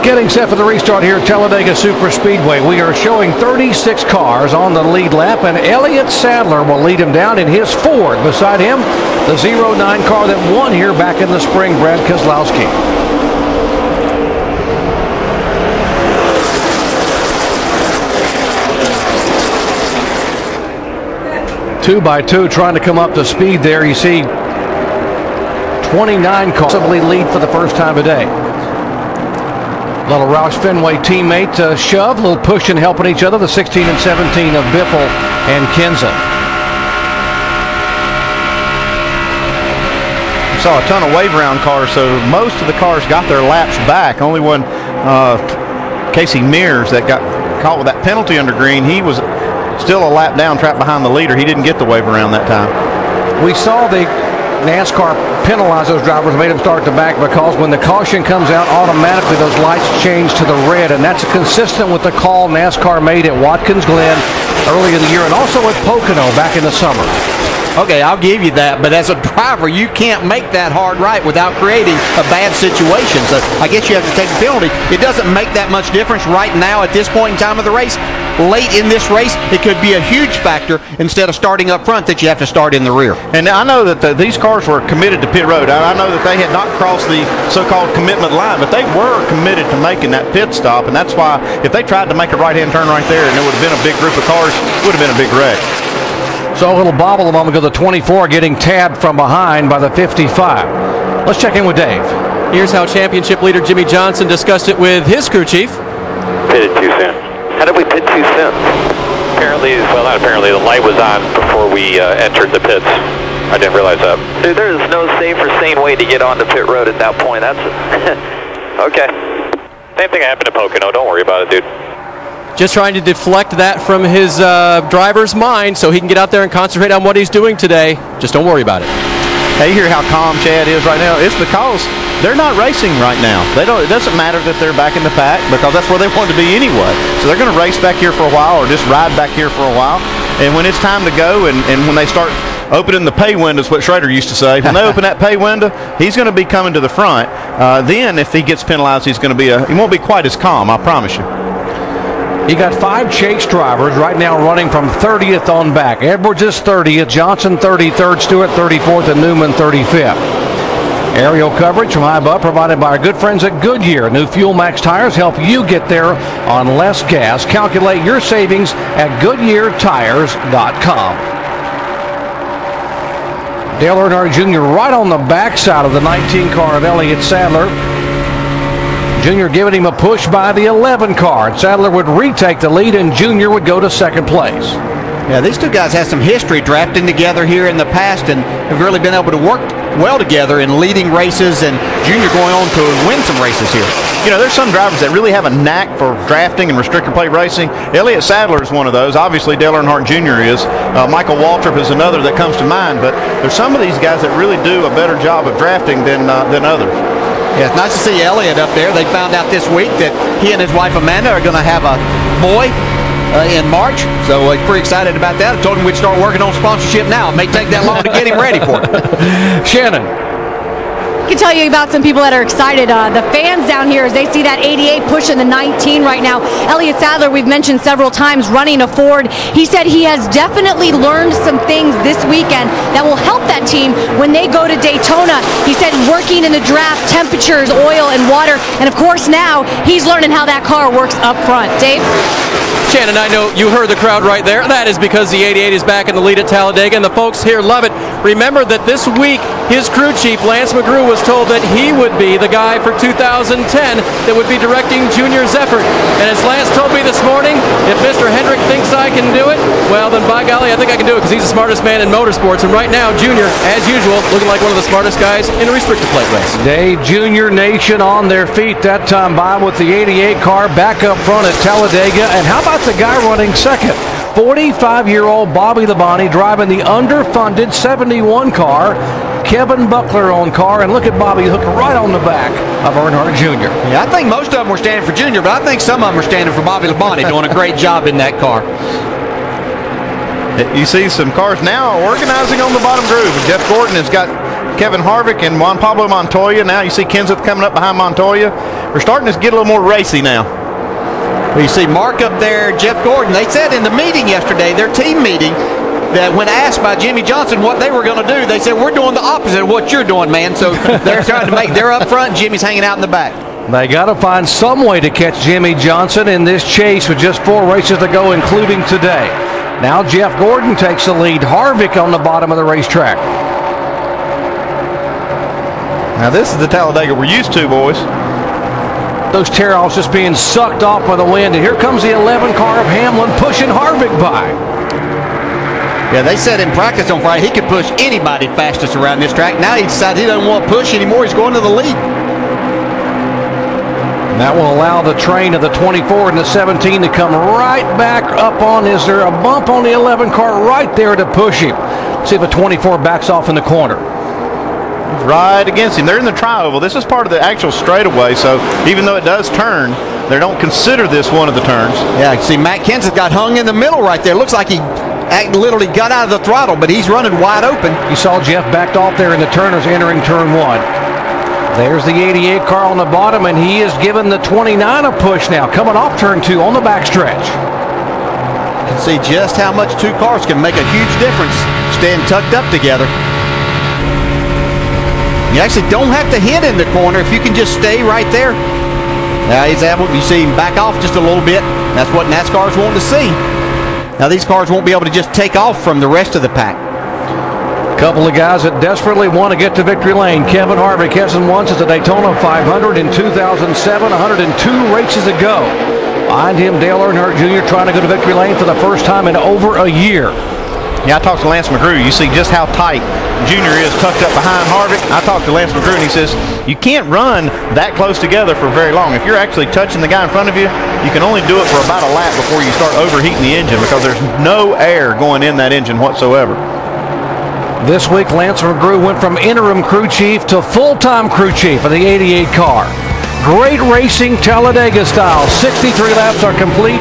Getting set for the restart here at Talladega Superspeedway. We are showing 36 cars on the lead lap, and Elliott Sadler will lead him down in his Ford. Beside him, the 09 car that won here back in the spring, Brad Keselowski. Two by two trying to come up to speed there. You see 29 cars possibly lead for the first time today. Little Roush Fenway teammate shove, a little push and helping each other. The 16 and 17 of Biffle and Kinza. We saw a ton of wave round cars, so most of the cars got their laps back. Only one, Casey Mears, that got caught with that penalty under green. He was still a lap down, trapped behind the leader. He didn't get the wave around that time. We saw the NASCAR penalize those drivers, made them start to back, because when the caution comes out, automatically those lights change to the red, and that's consistent with the call NASCAR made at Watkins Glen earlier in the year and also at Pocono back in the summer. Okay, I'll give you that, but as a driver, you can't make that hard right without creating a bad situation. So I guess you have to take the penalty. It doesn't make that much difference right now at this point in time of the race. Late in this race, it could be a huge factor instead of starting up front that you have to start in the rear. And I know that these cars were committed to pit road. I know that they had not crossed the so-called commitment line, but they were committed to making that pit stop, and that's why if they tried to make a right-hand turn right there and there would have been a big group of cars, it would have been a big wreck. So a little bobble a moment ago, the 24 getting tabbed from behind by the 55. Let's check in with Dave. Here's how championship leader Jimmy Johnson discussed it with his crew chief. Pitted too soon. How did we pit too soon? Apparently, well, not apparently, the light was on before we entered the pits. I didn't realize that. Dude, there is no safe or sane way to get onto pit road at that point. That's okay. Same thing happened at Pocono. Don't worry about it, dude. Just trying to deflect that from his driver's mind so he can get out there and concentrate on what he's doing today. Just don't worry about it. Hey, you hear how calm Chad is right now? It's because they're not racing right now. It doesn't matter that they're back in the pack, because that's where they want to be anyway. So they're going to race back here for a while, or just ride back here for a while. And when it's time to go, and when they start opening the pay window, is what Schrader used to say. When they open that pay window, he's going to be coming to the front. Then if he gets penalized, he won't be quite as calm, I promise you. You got 5 chase drivers right now running from 30th on back. Edwards is 30th, Johnson 33rd, Stewart 34th, and Newman 35th. Aerial coverage from high above provided by our good friends at Goodyear. New Fuel Max tires help you get there on less gas. Calculate your savings at GoodyearTires.com. Dale Earnhardt Jr. right on the backside of the 19 car of Elliott Sadler. Junior giving him a push by the 11 car. Sadler would retake the lead, and Junior would go to second place. Yeah, these two guys have some history drafting together here in the past and have really been able to work well together in leading races, and Junior going on to win some races here. You know, there's some drivers that really have a knack for drafting and restrictor plate racing. Elliott Sadler is one of those. Obviously, Dale Earnhardt Jr. is. Michael Waltrip is another that comes to mind. But there's some of these guys that really do a better job of drafting than others. Yeah, it's nice to see Elliott up there. They found out this week that he and his wife Amanda are going to have a boy in March, so he's pretty excited about that. I told him we'd start working on sponsorship now. It may take that long to get him ready for it. Shannon. I can tell you about some people that are excited. The fans down here, as they see that 88 pushing the 19 right now. Elliott Sadler, we've mentioned several times, running a Ford. He said he has definitely learned some things this weekend that will help that team when they go to Daytona. He said working in the draft, temperatures, oil, and water. And of course now, he's learning how that car works up front. Dave? Shannon, I know you heard the crowd right there. That is because the 88 is back in the lead at Talladega, and the folks here love it. Remember that this week, his crew chief, Lance McGrew, was told that he would be the guy for 2010 that would be directing Junior's effort. And as Lance told me this morning, if Mr. Hendrick thinks I can do it, well, then by golly, I think I can do it, because he's the smartest man in motorsports. And right now, Junior, as usual, looking like one of the smartest guys in a restrictor plate race. Dave, Junior Nation on their feet that time, Bob, with the 88 car back up front at Talladega. And how about the guy running second? 45-year-old Bobby Labonte driving the underfunded 71 car. Kevin Buckler on car, and look at Bobby hooked right on the back of Earnhardt Jr. Yeah, I think most of them were standing for Junior, but I think some of them are standing for Bobby Labonte, doing a great job in that car. You see some cars now organizing on the bottom groove. Jeff Gordon has got Kevin Harvick and Juan Pablo Montoya. Now you see Kenseth coming up behind Montoya. We're starting to get a little more racy now. Well, you see Mark up there, Jeff Gordon. They said in the meeting yesterday, their team meeting, that when asked by Jimmy Johnson what they were going to do, they said, we're doing the opposite of what you're doing, man. So they're trying to they're up front, Jimmy's hanging out in the back. They got to find some way to catch Jimmy Johnson in this chase with just 4 races to go, including today. Now Jeff Gordon takes the lead. Harvick on the bottom of the racetrack. Now this is the Talladega we're used to, boys. Those tear-offs just being sucked off by the wind. And here comes the 11 car of Hamlin pushing Harvick by. Yeah, they said in practice on Friday he could push anybody fastest around this track. Now he decided he doesn't want to push anymore. He's going to the lead. And that will allow the train of the 24 and the 17 to come right back up on. Is there a bump on the 11 car right there to push him? See if a 24 backs off in the corner. Right against him. They're in the tri-oval. This is part of the actual straightaway, so even though it does turn, they don't consider this one of the turns. Yeah, see, Matt Kenseth got hung in the middle right there. Looks like he literally got out of the throttle, but he's running wide open. You saw Jeff backed off there in the turners entering turn 1. There's the 88 car on the bottom, and he is giving the 29 a push now, coming off turn 2 on the backstretch. You can see just how much 2 cars can make a huge difference staying tucked up together. You actually don't have to hit in the corner if you can just stay right there. Now he's able, you see him back off just a little bit. That's what NASCAR is wanting to see. Now these cars won't be able to just take off from the rest of the pack. Couple of guys that desperately want to get to victory lane. Kevin Harvick hasn't won since the Daytona 500 in 2007, 102 races ago. Behind him, Dale Earnhardt Jr. trying to go to victory lane for the first time in over a year. Yeah, I talked to Lance McGrew. You see just how tight Junior is tucked up behind Harvick. I talked to Lance McGrew, and he says, you can't run that close together for very long. If you're actually touching the guy in front of you, you can only do it for about a lap before you start overheating the engine because there's no air going in that engine whatsoever. This week, Lance McGrew went from interim crew chief to full-time crew chief of the 88 car. Great racing, Talladega style. 63 laps are complete.